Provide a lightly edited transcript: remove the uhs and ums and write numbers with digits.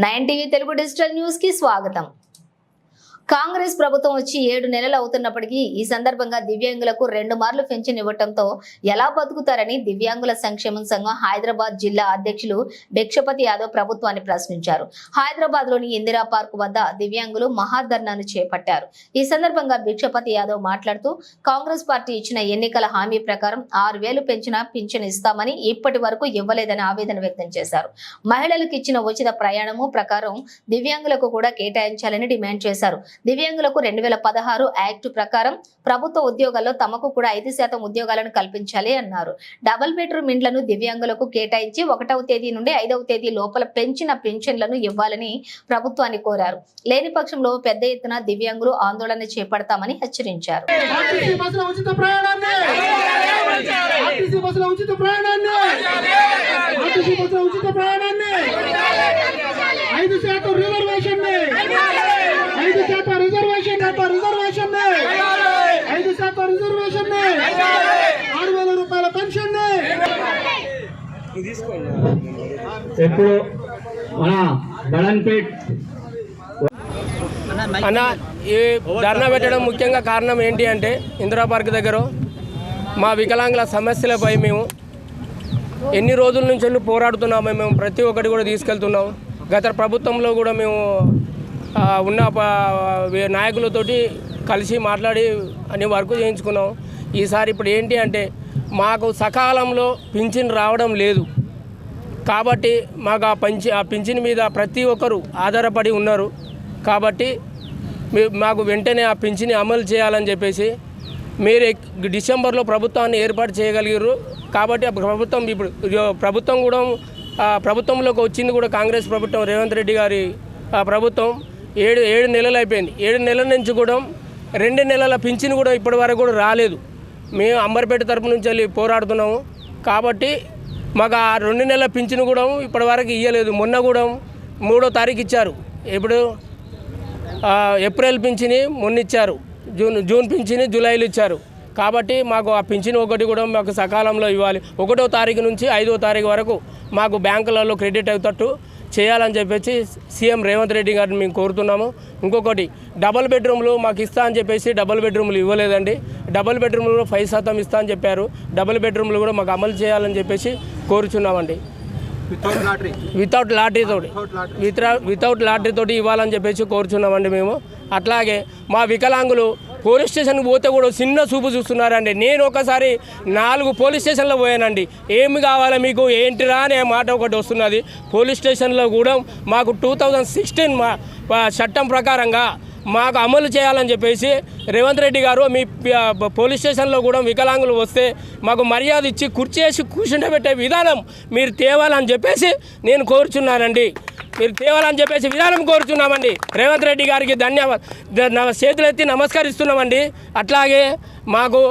9 TV Telugu digital news కి స్వాగతం। కాంగ్రెస్ ప్రభుత్వం వచ్చి 7 నెలలు అవుతున్నప్పటికీ ఈ సందర్భంగా దివ్యాంగులకు 2 మార్లు పెన్షన్ ఇవ్వడంతో ఎలా బతుకుతారని దివ్యాంగుల సంక్షేమ సంఘం హైదరాబాద్ జిల్లా అధ్యక్షులు భిక్షపతి యాదవ్ ప్రభుత్వాన్ని ప్రశ్నించారు। హైదరాబాద్ లోని ఇందిరా పార్క్ వద్ద దివ్యాంగులు మహాధర్నాను చేపట్టారు। ఈ సందర్భంగా భిక్షపతి యాదవ్ మాట్లాడుతూ కాంగ్రెస్ పార్టీ ఇచ్చిన ఎన్నికల హామీ ప్రకారం 6000 పెంచిన పింఛన్ ఇస్తామని ఇప్పటి వరకు ఇవ్వలేదని ఆవేదన వ్యక్తం చేశారు। మహిళలకు ఇచ్చిన ఉచిత ప్రయాణము ప్రకారం దివ్యాంగులకు కూడా కేటాయించాలని డిమాండ్ చేశారు। దివ్యాంగులకు 2016 యాక్ట్ ప్రకారం ప్రభుత్వ ఉద్యోగాల్లో తమకు కూడా 5% ఉద్యోగాలను కల్పించాలి అన్నారు। డబుల్ బెడ్రూమ్ ఇండ్లను దివ్యాంగులకు కేటాయించి 1వ తేదీ నుండి 5వ తేదీ లోపల పెంచిన పింఛన్లను ఇవ్వాలని ప్రభుత్వాన్ని కోరారు। లేని పక్షంలో పెద్ద ఎత్తున దివ్యాంగులు ఆందోళన చేపడతామని హెచ్చరించారు। ఇప్పుడు మన బడన్పేట్ అన్న ఈ ధర్నా పెట్టడం ముఖ్యంగా కారణం ఏంటి అంటే ఇందిరా పార్క్ దగ్గర మా వికలాంగుల సమస్యలపై మేము ఎన్ని రోజుల నుంచి పోరాడుతున్నాము। మేము ప్రతి ఒక్కటి కూడా తీసుకెళ్తున్నాం। గత ప్రభుత్వంలో కూడా మేము ఉన్న నాయకులతోటి కలిసి మాట్లాడి అన్ని వర్క్ చేయించుకున్నాం। ఈసారి ఇప్పుడు ఏంటి అంటే మాకు సకాలంలో పింఛన్ రావడం లేదు కాబట్టి మాకు ఆ పింఛన్ మీద ప్రతి ఒక్కరు ఆధారపడి ఉన్నారు కాబట్టి మాకు వెంటనే ఆ పింఛన్ అమలు చేయాలని చెప్పేసి మీరు డిసెంబర్లో ప్రభుత్వాన్ని ఏర్పాటు చేయగలిగారు కాబట్టి ప్రభుత్వం ఇప్పుడు ప్రభుత్వం కూడా ప్రభుత్వంలోకి వచ్చింది కూడా కాంగ్రెస్ ప్రభుత్వం రేవంత్ రెడ్డి గారి ప్రభుత్వం 7 నెలలు అయిపోయింది। 7 నెలల నుంచి కూడా 2 నెలల పింఛన్ కూడా ఇప్పటి వరకు కూడా రాలేదు। మేము అంబర్పేట తరపు నుంచి వెళ్ళి పోరాడుతున్నాము కాబట్టి మాకు ఆ 2 నెలల పింఛన్ కూడా ఇప్పటి వరకు ఇవ్వలేదు। మొన్న కూడా 3వ తారీఖు ఇచ్చారు। ఇప్పుడు ఏప్రిల్ పింఛని మొన్న ఇచ్చారు, జూన్ పింఛని జూలైలో ఇచ్చారు కాబట్టి మాకు ఆ పింఛన్ ఒకటి కూడా మాకు సకాలంలో ఇవ్వాలి। 1వ తారీఖు నుంచి 5వ తారీఖు వరకు మాకు బ్యాంకులలో క్రెడిట్ అవుతట్టు చేయాలని చెప్పేసి సీఎం రేవంత్ రెడ్డి గారిని మేము కోరుతున్నాము। ఇంకొకటి డబుల్ బెడ్రూమ్లు మాకు ఇస్తా అని చెప్పేసి డబుల్ బెడ్రూమ్లు ఇవ్వలేదండి। డబుల్ బెడ్రూమ్లు కూడా 5% ఇస్తా అని చెప్పారు। డబుల్ బెడ్రూమ్లు కూడా మాకు అమలు చేయాలని చెప్పేసి కోరుచున్నామండి। వితౌట్ లాటరీ తోటి ఇవ్వాలని చెప్పేసి కోరుచున్నామండి మేము। అట్లాగే మా వికలాంగులు పోలీస్ స్టేషన్కి పోతే కూడా చిన్న చూపు చూస్తున్నారండి। నేను ఒకసారి 4 పోలీస్ స్టేషన్లో పోయానండి। ఏమి కావాలా మీకు ఏంటిరా అనే మాట ఒకటి వస్తున్నది। పోలీస్ స్టేషన్లో కూడా మాకు 2016 చట్టం ప్రకారంగా మాకు అమలు చేయాలని చెప్పేసి రేవంత్ రెడ్డి గారు మీ పోలీస్ స్టేషన్లో కూడా వికలాంగులు వస్తే మాకు మర్యాద ఇచ్చి కుర్చేసి కూర్చుండబెట్టే విధానం మీరు తేవాలని చెప్పేసి నేను కోరుచున్నానండి। మీరు తేవాలని చెప్పేసి విధానం కోరుచున్నామండి। రేవంత్ రెడ్డి గారికి ధన్యవాదాలు చేతులెత్తి నమస్కరిస్తున్నామండి। అట్లాగే మాకు